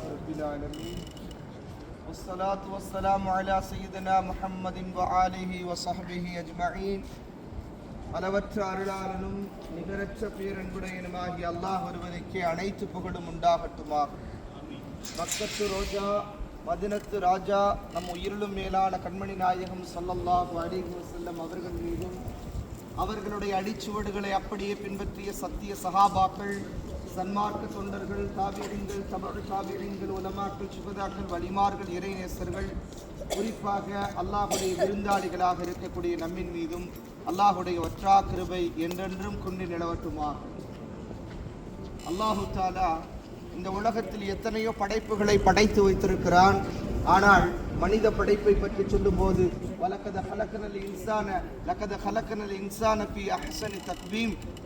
رب العالمين والصلاة والسلام على سيدنا محمد وآله وصحبه أجمعين. அளவற்ற அருளாளனும் நிகரற்ற பேரன்புடையனுமாகிய அல்லாஹ் ஒருவனுக்கே அனைத்து புகழும் உண்டாகட்டுமாக. மக்கத்து ரோஜா மதினத்து ராஜா நம் உயிரிலும் மேலான கண்மணி நாயகம் ஸல்லல்லாஹு அலைஹி வஸல்லம் அவர்கள் மீதும் அவர்களுடைய அடிச்சுவடுகளை அப்படியே பின்பற்றிய சத்திய சஹாபாக்கள், சன்மார்க்க தொண்டர்கள், தாபியீன்கள், தபு தாபியீன்கள், உலமாக்கள், சுகதாக்கள், வலிமார்கள், இறைநேசர்கள், குறிப்பாக அல்லாஹுடைய விருந்தாளிகளாக இருக்கக்கூடிய நம்மின் மீதும் அல்லாஹுடைய ஒற்றா கிருபை என்றென்றும் கொண்டு நிலவட்டுமாக. அல்லாஹு தாலா இந்த உலகத்தில் எத்தனையோ படைப்புகளை படைத்து வைத்திருக்கிறான். ஆனால் மனித படைப்பை பற்றி சொல்லும் போது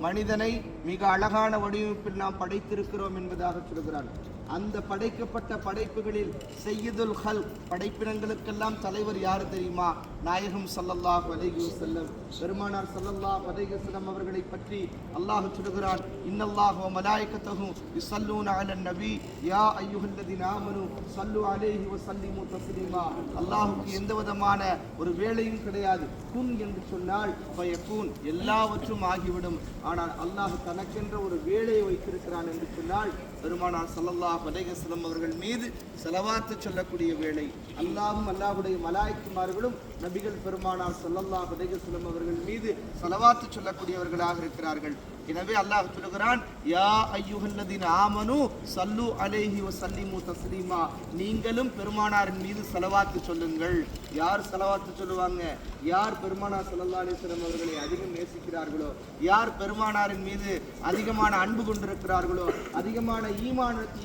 மனிதனை மிக அழகான வடிவமைப்பில் நாம் படைத்திருக்கிறோம் என்பதாக சொல்கிறான். அந்த படைக்கப்பட்ட படைப்புகளில் சையதுல் ஹல்க், படைப்பினங்களுக்கெல்லாம் தலைவர் யார் தெரியுமா? நாயகம் ஸல்லல்லாஹு அலைஹி வஸல்லம், பெருமானார் ஸல்லல்லாஹு அலைஹி வஸல்லம் அவர்களை பற்றி அல்லாஹ் சொல்கிறான், இன்னல்லாஹு வ மலாயிகத்துஹு யுஸல்லூன அலன் நபி யா அய்யுஹல்லதீன ஆமனு ஸல்லு அலைஹி வ ஸல்லிமு தஸ்லீமா. அல்லாஹ்வுக்கு எந்த விதமான ஒரு வேலையும் கிடையாது. குன் என்று சொன்னால் ஃபயகூன், எல்லாவற்றும் ஆகிவிடும். ஆனால் அல்லாஹ் தனக்கென்ற ஒரு வேலையை வைத்திருக்கிறான் என்று சொன்னால் பெருமானார் ஸல்லல்லாஹு அலைஹி வஸல்லம் அவர்கள் மீது ஸலவாத்து சொல்லக்கூடிய வேளை. அல்லாஹ்வும் அல்லாஹ்வுடைய மலாயிக்குமார்களும் நபிகள் பெருமானார் ஸல்லல்லாஹு அலைஹி வஸல்லம் அவர்கள் மீது ஸலவாத்து சொல்லக்கூடியவர்களாக இருக்கிறார்கள். எனவே அல்லாஹ் சொல்கிறான், யா அய்யுஹல்லதீன ஆமனு ஸல்லு அலைஹி வ ஸல்லிமு தஸ்லீமா, நீங்களும் பெருமானாரின் மீது ஸலவாத்து சொல்லுங்கள். யார் ஸலவாத்து சொல்லுவாங்க? யார் பெருமானார் ஸல்லல்லாஹு அலைஹி வஸல்லம் அவர்களை அதிகம் நேசிக்கிறார்களோ, யார் பெருமானாரின் மீது அதிகமான அன்பு கொண்டிருக்கிறார்களோ, அதிகமான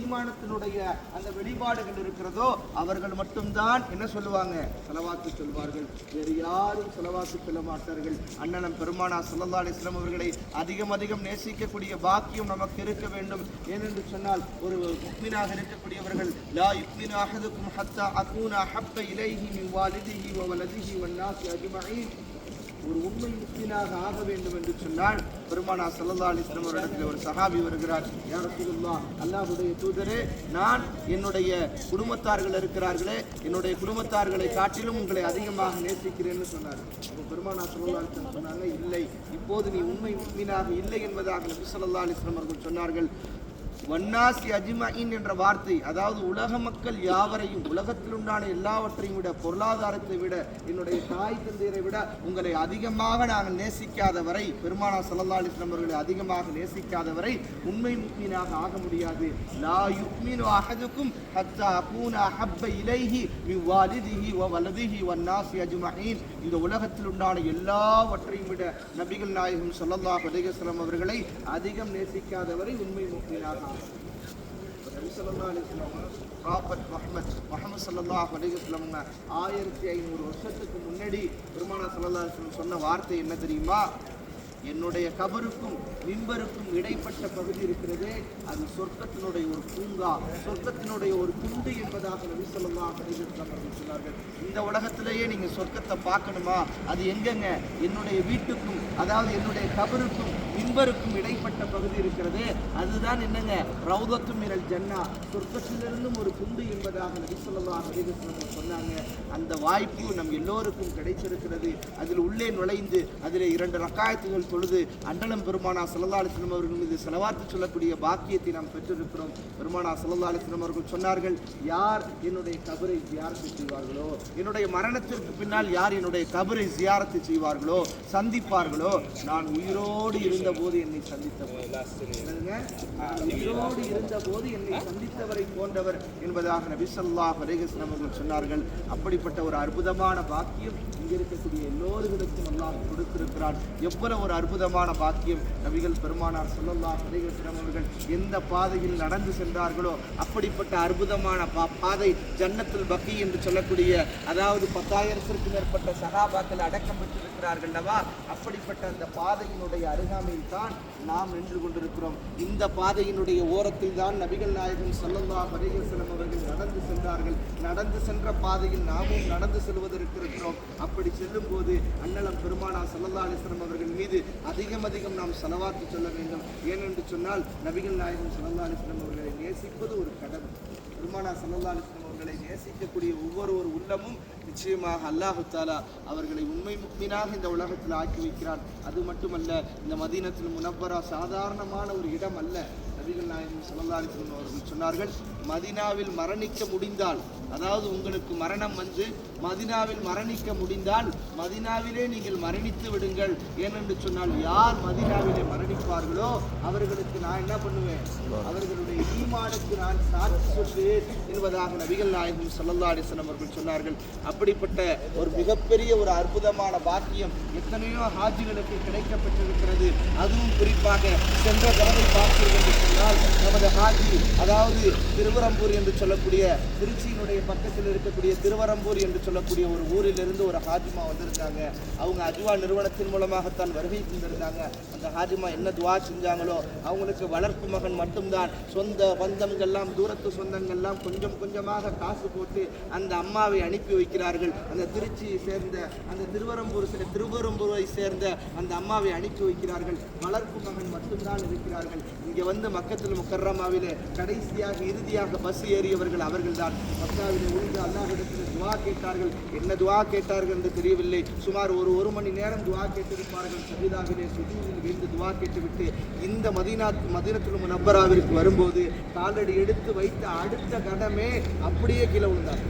ஈமானத்தினுடைய அந்த வெளிப்பாடுகள் இருக்கிறதோ, அவர்கள் மட்டும்தான் என்ன சொல்லுவாங்க? ஸலவாத்து சொல்வார்கள். வேறு யாரும் ஸலவாத்து சொல்ல மாட்டார்கள். அண்ணலம் பெருமானார் ஸல்லல்லாஹு அலைஹி வஸல்லம் அவர்களை அதிகம் நேசிக்கக்கூடிய பாக்கியம் நமக்கு இருக்க வேண்டும். ஏனென்று சொன்னால் ஒரு முஃமினாக இருக்கக்கூடியவர்கள் லா யுக்மினு அஹதுக்கும் ஹத்தா அகூன அஹப்ப இலைஹி மின் வாலிதிஹி வ வலதிஹி வன்னாஸி அஜ்மஈன். ஒரு உண்மை முஃமினாக ஆக வேண்டும் என்று சொன்னால் பெருமானார் ஸல்லல்லாஹு அலைஹி வஸல்லம் அவர்களிடத்தில் ஒரு சஹாபி வருகிறார். யா ரசூலுல்லாஹ், அல்லாஹ்வுடைய தூதரே, நான் என்னுடைய குடும்பத்தார்கள் இருக்கிறார்களே, என்னுடைய குடும்பத்தார்களை காட்டிலும் உங்களை அதிகமாக நேசிக்கிறேன்னு சொன்னார். பெருமானார் ஸல்லல்லாஹு அலைஹி வஸல்லம் சொன்னாங்க, இல்லை, இப்போது நீ உண்மை முஃமினாக இல்லை என்பதாக நபி ஸல்லல்லாஹு அலைஹி வஸல்லம் அவர்கள் சொன்னார்கள். வன்னாசி அஜ்மஈன் என்ற வார்த்தை, அதாவது உலக மக்கள் யாவரையும், உலகத்தில் உண்டான எல்லாவற்றையும் விட, பொருளாதாரத்தை விட, என்னுடைய தாய் தந்தையரை விட உங்களை அதிகமாக நாங்கள் நேசிக்காத வரை, பெருமானார் ஸல்லல்லாஹு அலைஹி வஸல்லம் அவர்களை அதிகமாக நேசிக்காத வரை உண்மை முஃமினாக ஆக முடியாது. லா யுக்மினு அஹதுக்கும் ஹத்தா அகூன அஹப்ப இலைஹி மின் வாலிதிஹி வ வலதிஹி வன்னாசி அஜ்மஈன். இந்த உலகத்தில் உண்டான எல்லாவற்றையும் விட நபிகள் நாயகம் ஸல்லல்லாஹு அலைஹி வஸல்லம் அவர்களை அதிகம் நேசிக்காதவரை உண்மை முஃமினாக. முஹம்மது ஸல்லல்லாஹு அலைஹி வஸல்லம் 1500 வருஷத்துக்கு முன்னாடி பெருமானார் ஸல்லல்லாஹு அலைஹி வஸல்லம் சொன்ன வார்த்தை என்ன தெரியுமா? என்னுடைய கபருக்கும் மிம்பருக்கும் இடைப்பட்ட பகுதி இருக்கிறதே, அது சொர்க்கத்தினுடைய ஒரு பூங்கா, சொர்க்கத்தினுடைய ஒரு குண்டு என்பதாக நபி ஸல்லல்லாஹு அலைஹி வஸல்லம் அவர்கள் சொன்னார்கள். இந்த உலகத்திலேயே நீங்க சொர்க்கத்தை பார்க்கணுமா? அது எங்கங்க? என்னுடைய வீட்டுக்கும், அதாவது என்னுடைய கபருக்கும் மிம்பருக்கும் இடைப்பட்ட பகுதி இருக்கிறதே, அதுதான் என்னங்க? ரௌதத்து மினல் ஜன்னா, சொர்க்கத்திலிருந்தும் ஒரு குண்டு என்பதாக நபி ஸல்லல்லாஹு அலைஹி வஸல்லம் சொன்னாங்க. அந்த வாய்ப்பு நம் எல்லோருக்கும் கிடைத்திருக்கிறது. அதில் உள்ளே நுழைந்து அதில் 2 ரக்காயத்துகள் தொழுது அண்ணலம் பெருமானார் ஸல்லல்லாஹு அலைஹி வஸல்லம் அவர்கள் மீது ஸலவாத்து சொல்லக்கூடிய பாக்கியத்தை நாம் பெற்றிருக்கிறோம். பெருமானார் ஸல்லல்லாஹு அலைஹி வஸல்லம் அவர்கள் சொன்னார்கள், யார் என்னுடைய கபரை ஜியாரத்து செய்வார்களோ, என்னுடைய மரணத்திற்கு பின்னால் யார் என்னுடைய கபரை ஜியாரத்து செய்வார்களோ, சந்திப்பார்களோ, நான் உயிரோடு இருந்தபோது என்னை உயிரோடு இருந்தபோது என்னை சந்தித்தவரை போன்றவர் என்பதாக நபி ஸல்லல்லாஹு அலைஹி வஸல்லம் அவர்கள் சொன்னார்கள். அப்படிப்பட்ட ஒரு அற்புதமான பாக்கியம் இங்கே இருக்கக்கூடிய எல்லோருக்கும் அல்லாஹ் கொடுத்திருக்கிறான். எவ்வளவு ஒரு அற்புதமான பாக்கியம்! நபிகள் பெருமானார் ஸல்லல்லாஹு அலைஹி வஸல்லம் அவர்கள் எந்த பாதையில் நடந்து சென்றார்களோ அப்படிப்பட்ட அற்புதமான பாதை ஜன்னத்துல் பக்கி என்று சொல்லக்கூடிய, அதாவது 10,000த்திற்கும் மேற்பட்ட சஹாபாக்கள் அடக்கம் பெற்றிருக்கிறார்கள் அல்லவா, அப்படிப்பட்ட அந்த பாதையினுடைய அருகாமையில் தான் நாம் நின்று கொண்டிருக்கிறோம். இந்த பாதையினுடைய ஓரத்தில் தான் நபிகள் நாயகம் ஸல்லல்லாஹு அலைஹி வஸல்லம் அவர்கள் நடந்து சென்றார்கள். நடந்து சென்ற பாதையில் நாமும் நடந்து செல்வதற்கு இருக்கிறோம். அப்படி செல்லும் போது அண்ணலம் பெருமானார் ஸல்லல்லாஹு அலைஹி வஸல்லம் அவர்கள் மீது அதிகம் நாம் ஸலவாத்து சொல்ல வேண்டும். ஏனென்று சொன்னால் நபிகள் நாயகம் ஸல்லல்லாஹு அலைஹி வஸல்லம் அவர்களை நேசிப்பது ஒரு கடமை. பெருமானா ஸல்லல்லாஹு அலைஹி வஸல்லம் அவர்களை நேசிக்கக்கூடிய ஒவ்வொரு உள்ளமும் நிச்சயமாக அல்லாஹு தஆலா அவர்களை உண்மை முக்மீனாக இந்த உலகத்தில் ஆக்கி வைக்கிறான். அது மட்டுமல்ல, இந்த மதீனத்துல் முனவ்வரா சாதாரணமான ஒரு இடம் அல்ல. நபிகள் நாயகம் ஸல்லல்லாஹு அலைஹி வஸல்லம் அவர்கள் சொன்னார்கள், மதீனாவில் மரணிக்க முடிந்தால், அதாவது உங்களுக்கு மரணம் வந்து மதீனாவில் மரணிக்க முடிந்தால் மதீனாவிலே நீங்கள் மரணித்து விடுங்கள். ஏனென்று சொன்னால், யார் மதீனாவிலே மரணிப்பார்களோ அவர்களுக்கு நான் என்ன பண்ணுவேன், அவர்களுடைய ஈமானுக்கு நான் சாட்சி சொல்வேன் என்பதாக நபிகள் நாயகம் ஸல்லல்லாஹு அலைஹி வஸல்லம் அவர்கள் சொன்னார்கள். அப்படிப்பட்ட ஒரு மிகப்பெரிய ஒரு அற்புதமான பாக்கியம் எத்தனையோ ஹாஜிகளுக்கு கிடைக்கப்பட்டிருக்கிறது. அதுவும் குறிப்பாக சென்ற தடவை பார்த்தீர்கள் என்று சொன்னால், நமது ஹாஜி, அதாவது திருவரம்பூர் என்று சொல்லக்கூடிய திருச்சியினுடைய பக்கத்தில் இருக்கக்கூடிய திருவரம்பூர் என்று சொல்லக்கூடிய ஒரு ஊரிலிருந்து ஒரு ஹாஜிமா வந்திருந்தாங்க. அவங்க அஜ்வா நிறுவனத்தின் மூலமாகத்தான் வருகை தந்திருந்தாங்க. அந்த ஹாஜிமா என்ன துவா செஞ்சாங்களோ, அவங்களுக்கு வளர்ப்பு மகன் மட்டும்தான், சொந்த பந்தங்கள்லாம் தூரத்து சொந்தங்கள்லாம் கொஞ்சம் கொஞ்சமாக காசு போட்டு அந்த அம்மாவை அனுப்பி வைக்கிறார்கள். அந்த திருச்சியை சேர்ந்த அந்த திருவரம்பூரை சேர்ந்த அந்த அம்மாவை அனுப்பி வைக்கிறார்கள். வளர்ப்பு மகன் மட்டும்தான் இருக்கிறார்கள். இங்கே வந்து மக்கத்தில் முக்கர்ரமாவிலே கடைசியாக இறுதியாக பஸ் ஏறியவர்கள் அவர்கள்தான். மக்காவிலே விழுந்து அல்லாஹ்விடத்தில் துவா கேட்டார்கள். என்ன துவா கேட்டார்கள் என்று தெரியவில்லை. சுமார் ஒரு மணி நேரம் துவா கேட்டிருப்பார்கள். சஜிதாவிலே சுஜூதில் விழுந்து துவா கேட்டுவிட்டு இந்த மதீனத்துல் முனவ்வராவிற்கு வரும்போது காலடி எடுத்து வைத்த அடுத்த கணமே அப்படியே கீழே விழுந்தார்.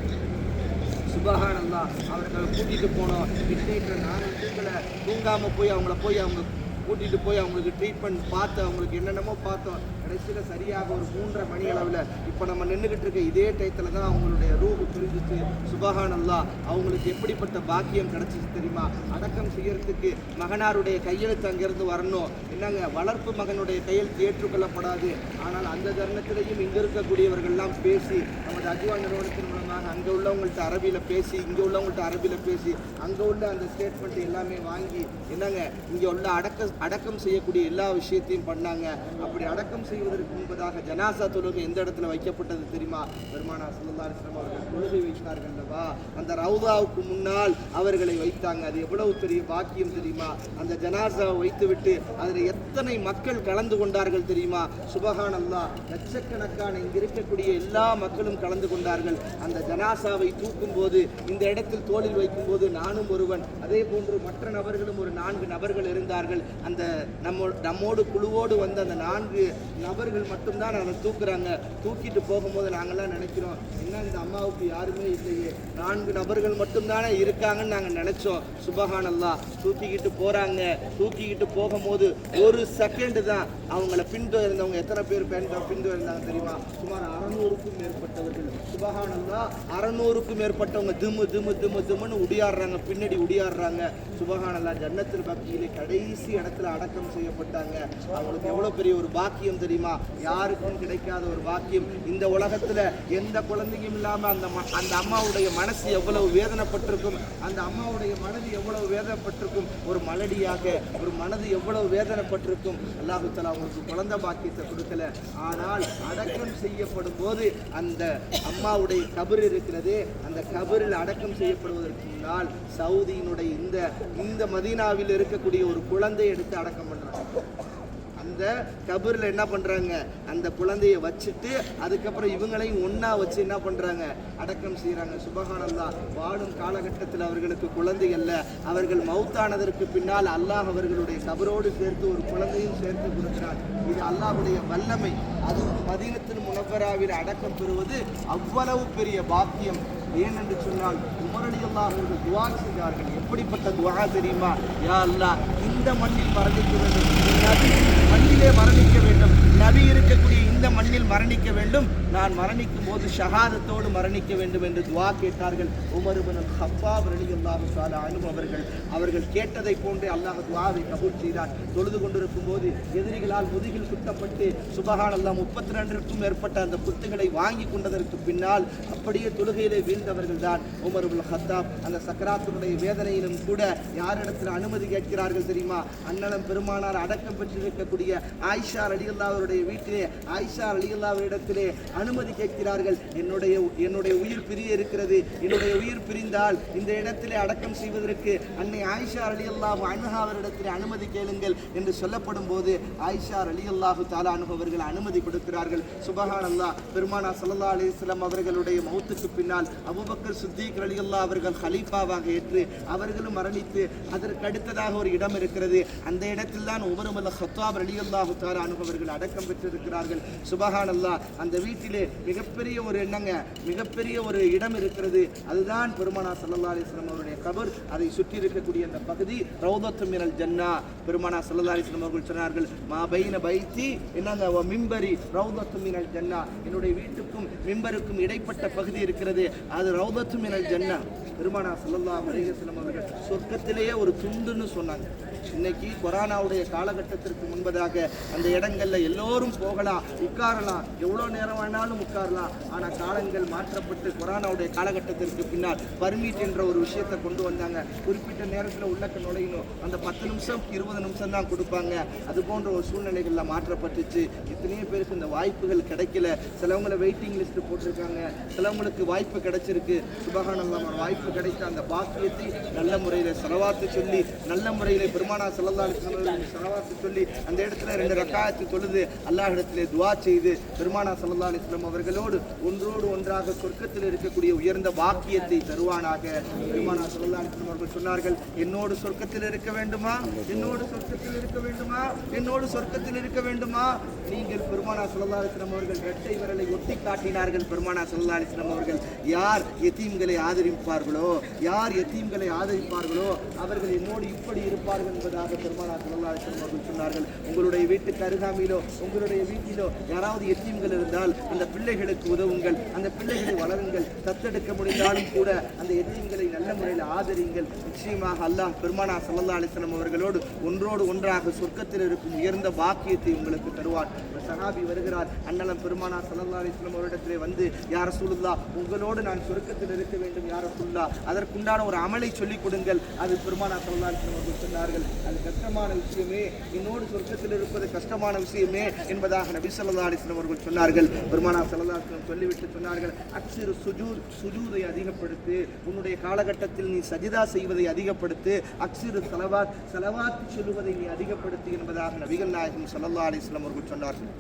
சுபஹானல்லாஹ். அவர்களை கூட்டிகிட்டு போனோம். மிட்நைட்டில் நாங்கள் தூங்காமல் போய் அவங்க கூட்டிகிட்டு போய் அவங்களுக்கு ட்ரீட்மெண்ட் பார்த்து அவங்களுக்கு என்னென்னமோ பார்த்தோம். கடைசியில் சரியாக ஒரு 3:30 மணி அளவில் இப்போ நம்ம நின்றுக்கிட்டு இருக்க இதே டயத்தில் தான் அவங்களுடைய ரூஹு பிரிஞ்சிச்சு. சுபஹானல்லாஹ். அவங்களுக்கு எப்படிப்பட்ட பாக்கியம் கிடச்சிச்சு தெரியுமா? அடக்கம் செய்யறதுக்கு மகனாருடைய கையெழுத்து அங்கேருந்து வரணும். என்னங்க, வளர்ப்பு மகனுடைய கையெழுத்து ஏற்றுக்கொள்ளப்படாது. ஆனால் அந்த தருணத்திலையும் இங்கே இருக்கக்கூடியவர்கள்லாம் பேசி, நமது அஜ்வா நிறுவனத்தின் மூலமாக அங்கே உள்ளவங்கள்ட்ட அரபியில் பேசி, இங்கே உள்ளவங்கள்ட்ட அரபியில் பேசி, அங்கே உள்ள அந்த ஸ்டேட்மெண்ட் எல்லாமே வாங்கி, என்னங்க, இங்கே உள்ள அடக்கம் செய்யக்கூடிய எல்லா விஷயத்தையும் பண்ணாங்க. அப்படி அடக்கம் செய்வதற்கு முன்பதாக ஜனாசா தொழுகை எந்த இடத்துல வைக்கப்பட்டது தெரியுமா? பெருமானா ஸல்லல்லாஹு அலைஹி வஸல்லம் அவர்கள் தொழுகை வைத்தார்கள் அல்லவா, அந்த ரவுதாவுக்கு முன்னால் அவர்களை வைத்தாங்க. அது எவ்வளவு பெரிய பாக்கியம் தெரியுமா? அந்த ஜனாசாவை வைத்துவிட்டு அதில் எத்தனை மக்கள் கலந்து கொண்டார்கள் தெரியுமா? சுபஹானல்லாஹ். லட்சக்கணக்கான இங்கு இருக்கக்கூடிய எல்லா மக்களும் கலந்து கொண்டார்கள். அந்த ஜனாசாவை தூக்கும் போது, இந்த இடத்தில் தோளில் வைக்கும் போது நானும் ஒருவன், அதே போன்று மற்ற நபர்களும் ஒரு 4 நபர்கள் இருந்தார்கள். அந்த நம்மோடு குழுவோடு வந்த அந்த 4 நபர்கள் மட்டும்தான் அதை தூக்குறாங்க. தூக்கிட்டு போகும்போது நாங்கள்லாம் நினைக்கிறோம், என்ன இந்த அம்மாவுக்கு யாருமே இல்லையே, 4 நபர்கள் மட்டும்தானே இருக்காங்கன்னு நாங்கள் நினைச்சோம். சுபஹானல்லாஹ். தூக்கிக்கிட்டு போறாங்க. தூக்கிக்கிட்டு போகும்போது ஒரு செகண்ட் தான் அவங்கள பின்தொடர்ந்தவங்க எத்தனை பேர் பின்தொடர்ந்தாங்க தெரியுமா? சுமார் 600க்கும் மேற்பட்டவர்கள். சுபஹானல்லாஹ். 600க்கும் மேற்பட்டவங்க திமுன்னு உடியாடுறாங்க, பின்னாடி உடியாடுறாங்க. சுபஹானல்லாஹ். ஜன்னத்துல் பக்கீலே கடைசி இடத்துல அடக்கம் செய்யப்பட்டாங்க. அவங்களுக்கு எவ்வளவு பெரிய ஒரு பாக்கியம் தெரியுமா? யாருக்கும் கிடைக்காத ஒரு பாக்கியம். இந்த உலகத்துல எந்த குழந்தையும் இல்லாம அந்த அம்மாவுடைய மனசு எவ்வளவு வேதனைப்பட்டிருக்கும், அந்த அம்மாவுடைய மனது எவ்வளவு வேதனைப்பட்டிருக்கும், ஒரு மலடியாக ஒரு மனது எவ்வளவு வேதனைப்பட்டிருக்கும். அல்லாஹ் தஆலா அவங்களுக்கு குழந்தை பாக்கியத்தை கொடுக்கல. ஆனால் அடக்கம் செய்யப்படும் போது அந்த அம்மாவுடைய கபர் இருக்கிறதே, அந்த கபரில் அடக்கம் செய்யப்படுவதற்கு முன்னால் சவுதியினுடைய இந்த மதீனாவில் இருக்கக்கூடிய ஒரு குழந்தையை எடுத்து அடக்கம் பண்றாங்க. அந்த கபரில் என்ன பண்றாங்க, அந்த குழந்தையை வச்சுட்டு அதுக்கப்புறம் இவங்களையும் ஒன்னா வச்சு என்ன பண்றாங்க, அடக்கம் செய்யறாங்க. சுபஹானல்லாஹ். வாழும் காலகட்டத்தில் அவர்களுக்கு குழந்தை அல்ல, அவர்கள் மௌத்தானதற்கு பின்னால் அல்லாஹ் அவர்களுடைய கபரோடு சேர்த்து ஒரு குழந்தையும் சேர்த்து கொடுக்கிறார். இது அல்லாஹ்வுடைய வல்லமை. அது மதீனத்துல் முனவ்வராவில் அடக்கம் பெறுவது அவ்வளவு பெரிய பாக்கியம். ஏனென்று சொன்னால் உமர் ரலியல்லாஹு அவர்கள் துஆ செய்தார்கள். எப்படிப்பட்ட துஆ தெரியுமா? யா அல்லாஹ், இந்த மண்ணில் மரணிக்க வேண்டும், நபி மண்ணிலே மரணிக்க வேண்டும், நபி இருக்கக்கூடிய இந்த மண்ணில் மரணிக்க வேண்டும், நான் மரணிக்கும் போது ஷஹாதத்தோடு மரணிக்க வேண்டும் என்று துஆ கேட்டார்கள். உமர் இப்னு கத்தாப் ரலியல்லாஹு தஆலா அன்ஹு அவர்கள் கேட்டதை போன்றே அல்லாஹ் துஆவை கபூல் செய்தார். தொழுது கொண்டிருக்கும் போது எதிரிகளால் முதுகில் குத்தப்பட்டு சுபஹானல்லாஹ் 32க்கும் மேற்பட்ட அந்த குத்துகளை வாங்கி கொண்டதற்கு பின்னால் அப்படியே தொழுகையிலே வீழ்ந்த வாழ்ந்தவர்கள் தான் உமர் இப்னு கத்தாப். அந்த சக்கராத்துடைய வேதனையிலும் கூட யாரிடத்தில் அனுமதி கேட்கிறார்கள் தெரியுமா? அண்ணலம் பெருமானார் அடக்கம் பெற்றிருக்கக்கூடிய ஆயிஷா ரலியல்லாஹு அவருடைய வீட்டிலே ஆயிஷா ரலியல்லாஹு அவரிடத்திலே அனுமதி கேட்கிறார்கள். என்னுடைய உயிர் பிரிய இருக்கிறது, என்னுடைய உயிர் பிரிந்தால் இந்த இடத்திலே அடக்கம் செய்வதற்கு அன்னை ஆயிஷா ரலியல்லாஹு அன்ஹா அவரிடத்திலே அனுமதி கேளுங்கள் என்று சொல்லப்படும் போது ஆயிஷா ரலியல்லாஹு தஆலா அன்ஹா அவர்கள் அனுமதி கொடுக்கிறார்கள். சுப்ஹானல்லாஹ். பெருமானார் ஸல்லல்லாஹு அலைஹி வஸல்லம் அவர்களுடைய மௌத்துக்கு பின்னால் அபூபக்கர் சித்திக் ரலியல்லாஹு அவர்கள் கலீஃபாவாக ஏற்று அவர்களும் மரணித்து அதற்கு அடுத்ததாக ஒரு இடம் இருக்கிறது. அந்த இடத்தில் தான் உமர் இப்னு கத்தாப் ரலியல்லாஹு தஆலா அன்ஹு அவர்கள் அடக்கம் பெற்றிருக்கிறார்கள். சுப்ஹானல்லாஹ். அந்த வீட்டிலே மிகப்பெரிய ஒரு இடம் இருக்கிறது. அதுதான் பெருமானார் ஸல்லல்லாஹு அலைஹி வஸல்லம் அவருடைய கபர். அதை சுற்றி இருக்கக்கூடிய அந்த பகுதி ரௌதத்து மினல் ஜன்னா. பெருமானார் ஸல்லல்லாஹு அலைஹி வஸல்லம் அவர்கள் சொன்னார்கள், மா பைன பைத்தி என்னங்க மிம்பரி ரௌதத்து மினல் ஜன்னா, என்னுடைய வீட்டுக்கும் மிம்பருக்கும் இடைப்பட்ட பகுதி இருக்கிறது, அது ரௌதத்து மினல் ஜன்னா. பெருமானார் ஸல்லல்லாஹு அலைஹி வஸல்லம் அவர்கள் சொர்க்கத்திலேயே ஒரு துண்டுன்னு சொன்னாங்க. இன்னைக்கு கொரோனாவுடைய காலகட்டத்திற்கு முன்பதாக அந்த இடங்கள்ல எல்லோரும் போகலாம், உட்காரலாம், எவ்வளோ நேரம் வேணாலும் உட்காரலாம். ஆனால் காலங்கள் மாற்றப்பட்டு கொரோனாவுடைய காலகட்டத்திற்கு பின்னால் பர்மிட் என்ற ஒரு விஷயத்தை கொண்டு வந்தாங்க. குறிப்பிட்ட நேரத்தில் உள்ளக்க நுழையணும், அந்த 10 நிமிஷம் 20 நிமிஷம் தான் கொடுப்பாங்க. அது போன்ற ஒரு சூழ்நிலைகளில் மாற்றப்பட்டுச்சு. எத்தனையோ பேருக்கு இந்த வாய்ப்புகள் கிடைக்கல. சிலவங்களை வெயிட்டிங் லிஸ்ட் போட்டிருக்காங்க, சிலவங்களுக்கு வாய்ப்பு கிடைச்சிருக்கு. சுபஹானல்லாஹ். வாய்ப்பு கிடைத்த அந்த பாக்கியத்தை நல்ல முறையில் ஸலவாத்து சொல்லி நல்ல முறையில் பெருமானார் ஸல்லல்லாஹு அலைஹி வஸல்லம் ஸலவாத்து சொல்லி அந்த இடத்துல 2 ரக்காஅத்து தொழுது அல்லாஹ் இடத்திலே துஆ செய்து பெருமானார் ஸல்லல்லாஹு அலைஹி வஸல்லம் அவர்களோடு ஒன்றோடு ஒன்றாக சொர்க்கத்தில் இருக்கக்கூடிய உயர்ந்த பாக்கியத்தை தருவானாக. பெருமானார் ஸல்லல்லாஹு அலைஹி வஸல்லம் அவர்கள் சொன்னார்கள், என்னோடு சொர்க்கத்தில் இருக்க வேண்டுமா, என்னோடு சொர்க்கத்தில் இருக்க வேண்டுமா, என்னோடு சொர்க்கத்தில் இருக்க வேண்டுமா? நீங்கள் பெருமானார் ஸல்லல்லாஹு அலைஹி வஸல்லம் அவர்கள் இரட்டை விரலை ஒட்டி காட்டினார்கள். பெருமானார் ஸல்லல்லாஹு அலைஹி வஸல்லம் அவர்கள் யார் யதீம்களை ஆதரிப்பார்களோ, யார் யதீம்களை ஆதரிப்பார்களோ அவர்கள் என்னோடு இப்படி இருப்பார்கள் என்பதாக பெருமானார் ஸல்லல்லாஹு அலைஹி வஸல்லம் அவர்கள் சொன்னார்கள். உங்களுடைய வீட்டுக்கு அருகாமையிலோ உங்களுடைய வீட்டிலோ யாராவது யதீம்கள் இருந்தால் அந்த பிள்ளைகளுக்கு உதவுங்கள், அந்த பிள்ளைகளை வளருங்கள். தத்தெடுக்க முடிந்தாலும் கூட அந்த யதீம்களை நல்ல முறையில் ஆதரிங்கள். நிச்சயமாக அல்லாஹ் பெருமானார் ஸல்லல்லாஹு அலைஹி வஸல்லம் அவர்களோடு ஒன்றோடு ஒன்றாக சொர்க்கத்தில் இருக்கும் உயர்ந்த பாக்கியத்தை உங்களுக்கு தருவார். சஹாபி வருகிறார், அண்ணலம் பெருமானார் ஸல்லல்லாஹு அலைஹி வஸல்லம் அவரிடத்திலே வந்து, யா ரசூலுல்லாஹ், உங்களோடு நான் சொர்க்கத்தில் இருக்க வேண்டும் யா ரசூலுல்லாஹ், அதற்குண்டான ஒரு அமலை சொல்லிக் கொடுங்கள். அது பெருமானார் ஸல்லல்லாஹு அலைஹி வஸல்லம் அவர்கள் சொன்னார்கள், அது கஷ்டமான விஷயமே, என்னோடு சொர்க்கத்தில் இருப்பது கஷ்டமான விஷயமே என்பதாக நபி ஸல்லல்லாஹு அலைஹி வஸல்லம் அவர்கள் சொன்னார்கள். பெருமானார் ஸல்லல்லாஹு அலைஹி வஸல்லம் சொல்லிவிட்டு சொன்னார்கள், அக்ஸிரு சுஜூதை அதிகப்படுத்து, உன்னுடைய காலகட்டத்தில் நீ சஜிதா செய்வதை அதிகப்படுத்து, அக்ஸிரு ஸலவாத் சொல்லுவதை நீ அதிகப்படுத்து என்பதாக நபிகள் நாயகம் ஸல்லல்லாஹு அலைஹி வஸல்லம் அவர்கள் சொன்னார்கள்.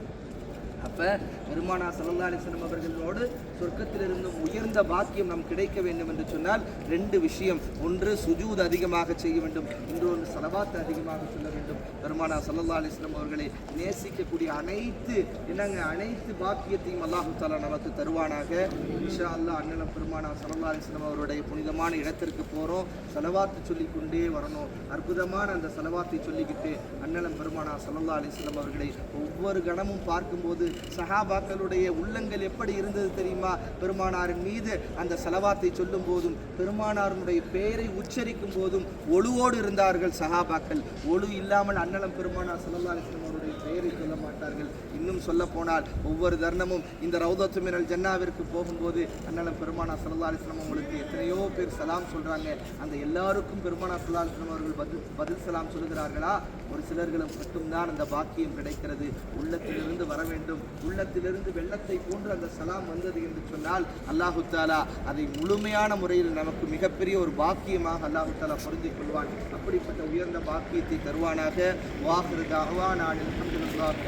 அப்போ பெருமானார் ஸல்லல்லாஹு அலைஹி வஸல்லம் அவர்களோடு சொர்க்கத்திலிருந்தும் உயர்ந்த பாக்கியம் நாம் கிடைக்க வேண்டும் என்று சொன்னால் 2 விஷயம். ஒன்று சுஜூத் அதிகமாக செய்ய வேண்டும், இன்னொன்று ஸலவாத் அதிகமாக சொல்ல வேண்டும். பெருமானார் ஸல்லல்லாஹு அலைஹி வஸல்லம் அவர்களை நேசிக்கக்கூடிய அனைத்து பாக்கியத்தையும் அல்லாஹ் தஆலா நமக்கு தருவானாக. இன்ஷா அல்லாஹ். அண்ணலம் பெருமானார் ஸல்லல்லாஹு அலைஹி வஸல்லம் அவருடைய புனிதமான இடத்திற்கு போகிறோம், ஸலவாத்து சொல்லிக்கொண்டே வரணும். அற்புதமான அந்த ஸலவாத்தை சொல்லிக்கிட்டு அண்ணலம் பெருமானார் ஸல்லல்லாஹு அலைஹி வஸல்லம் அவர்களை ஒவ்வொரு கணமும் பார்க்கும்போது சஹாபாக்களுடைய உள்ளங்கள் எப்படி இருந்தது தெரியுமா? பெருமானாரின் மீது அந்த ஸலவாத்தை சொல்லும் போதும் பெருமானாருடைய பெயரை உச்சரிக்கும் போதும் ஒழுவோடு இருந்தார்கள் சஹாபாக்கள். ஒழு இல்லாமல் அண்ணலம் பெருமானார் ஸல்லல்லாஹு அலைஹி வஸல்லம் அவருடைய பெயரை சொல்ல மாட்டார்கள். இன்னும் சொல்ல போனால் ஒவ்வொரு தருணமும் இந்த ரௌதத்து மினல் ஜன்னாவிற்கு போகும்போது அண்ணலம் பெருமானார் ஸல்லல்லாஹு அலைஹி வஸல்லம் அவங்களுக்கு எத்தனையோ பேர் சலாம் சொல்றாங்க. அந்த எல்லாருக்கும் பெருமானார் ஸல்லல்லாஹு அலைஹி வஸல்லம் அவர்கள் பதில் சலாம் சொல்கிறார்களா? ஒரு சிலர்களும் மட்டும்தான் அந்த பாக்கியம் கிடைக்கிறது. உள்ளத்திலிருந்து வர வேண்டும். உள்ளத்திலிருந்து வெள்ளத்தை போன்று அந்த சலாம் வந்தது என்று சொன்னால் அல்லாஹு தஆலா அதை முழுமையான முறையில் நமக்கு மிகப்பெரிய ஒரு பாக்கியமாக அல்லாஹு தஆலா பொருந்திக் கொள்வான். அப்படிப்பட்ட உயர்ந்த பாக்கியத்தை தருவானாக. வாஹிரு தஅவானா அல்ஹம்துலில்லாஹ்.